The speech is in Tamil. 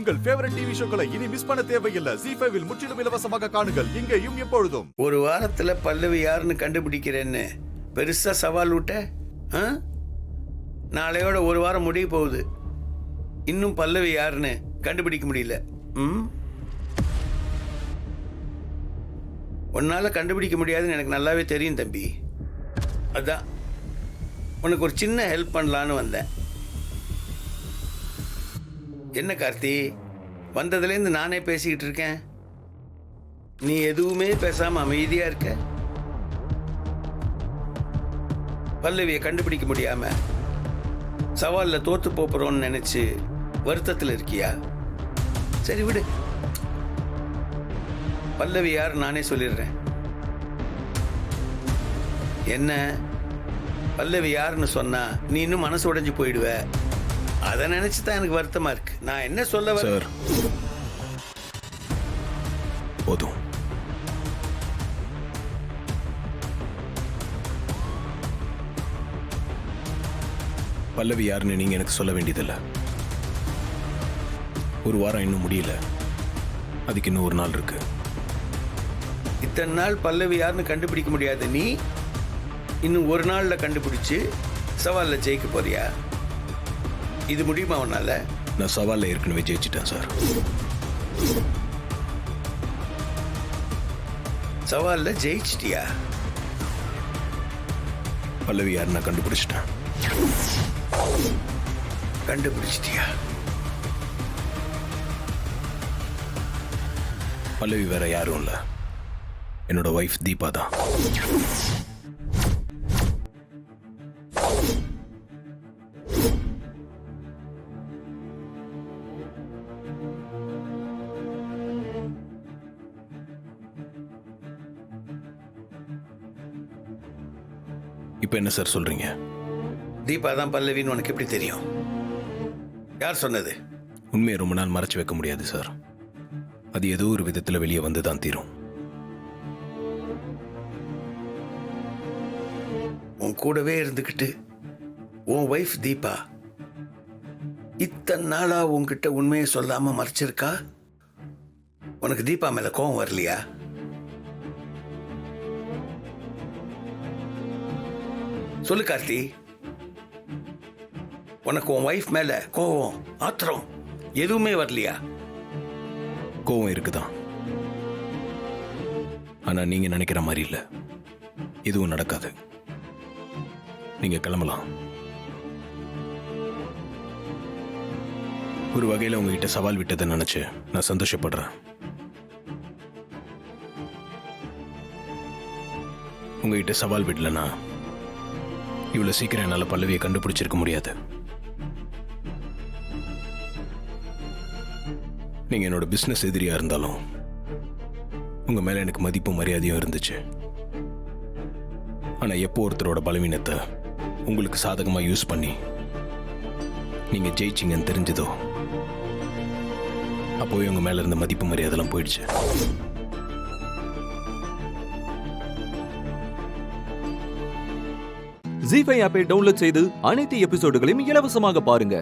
உங்கள் ஃபேவரட் டிவி ஷோக்களை இனி மிஸ் பண்ண தேவையில்லை. ZEE5 இல் முற்றிலும் இலவசமாக காணுங்கள். இங்கேயும் எப்பொழுதும். ஒரு வாரத்துல பல்லவி யாருன்னு கண்டுபிடிக்கிறேன்னு பெருசா சவால் விட்ட. நாளையோட ஒரு வாரம் முடிய போகுது. இன்னும் பல்லவி யாருன்னு கண்டுபிடிக்க முடியல. உன்னால கண்டுபிடிக்க முடியாதுன்னு எனக்கு நல்லாவே தெரியும் தம்பி. அதான் உனக்கு ஒரு சின்ன ஹெல்ப் பண்ணலான்னு வந்தேன். என்ன கார்த்தி, வந்ததுலேருந்து நானே பேசிக்கிட்டு இருக்கேன், நீ எதுவுமே பேசாம அமைதியா இருக்க. பல்லவியை கண்டுபிடிக்க முடியாம சவால்ல தோத்து போறோம்னு நினைச்சு வருத்தத்தில் இருக்கியா? சரி விடு, பல்லவி யார் நானே சொல்லிடுறேன். என்ன, பல்லவி யாருன்னு சொன்னா நீ இன்னும் மனசு உடைஞ்சு போயிடுவ. அதை நினைச்சுதான் எனக்கு வருத்தமா இருக்கு. நான் என்ன சொல்ல சார், போதும். பல்லவி யாருன்னு நீங்க எனக்கு சொல்ல வேண்டியதில்லை. ஒரு வாரம் இன்னும் முடியல, அதுக்கு இன்னும் ஒரு நாள் இருக்கு. இத்தனை நாள் பல்லவி யாருன்னு கண்டுபிடிக்க முடியாது நீ இன்னும் ஒரு நாள்ல கண்டுபிடிச்சு சவால்ல ஜெயிக்க போறியா? இது முடியுமா உன்னால? நான் சவால்ல ஏற்கனவே ஜெயிச்சிட்டேன் சார். சவால்ல ஜெயிச்சிட்டியா? பல்லவி யார் நான் கண்டுபிடிச்சிட்டேன். கண்டுபிடிச்சிட்டியா? பல்லவி வேற யாரும் இல்ல, என்னோட வைஃப் தீபா தான். இப்ப என்ன சார் சொல்றீங்க? தீபா தான் பல்லவின்னு உனக்கு எப்படி தெரியும்? யார் சொன்னது? உண்மையை ரொம்ப நாள் மறைச்சு வைக்க முடியாது சார். அது ஏதோ ஒரு விதத்துல வெளியே வந்துதான் தீரும். உன் கூடவே இருந்துக்கிட்டு உன் வைஃப் தீபா இத்தனை நாளா உன்கிட்ட உண்மையை சொல்லாம மறைச்சிருக்கா. உனக்கு தீபா மேல கோவம் வரலையா? சொல்லு கார்த்தி, உனக்கு உன் வைஃப் மேல கோவம், ஆத்திரம் எதுவுமே வரலையா? கோவம் இருக்குதான், ஆனா நீங்க நினைக்கிற மாதிரி இல்ல. எதுவும் நடக்காது. நீங்க கிளம்பலாம். ஒரு வகையில உங்ககிட்ட சவால் விட்டதை நினைச்சு நான் சந்தோஷப்படுறேன். உங்ககிட்ட சவால் விடலனா இவ்வளவு சீக்கிரம் என்னால பல்லவியை கண்டுபிடிச்சிருக்க முடியாது. நீங்க என்னோட பிசினஸ் எதிரியா இருந்தாலும் உங்க மேல எனக்கு மதிப்பும் மரியாதையும் இருந்துச்சு. ஆனா எப்போ ஒருத்தரோட பலவீனத்தை உங்களுக்கு சாதகமா யூஸ் பண்ணி நீங்க ஜெயிச்சிங்கன்னு தெரிஞ்சதோ அப்போவே உங்க மேல இருந்த மதிப்பு மரியாதைலாம் போயிடுச்சு. ZEE5 ஆப்பை டவுன்லோட் செய்து அனைத்து எபிசோடுகளையும் இலவசமாக பாருங்க.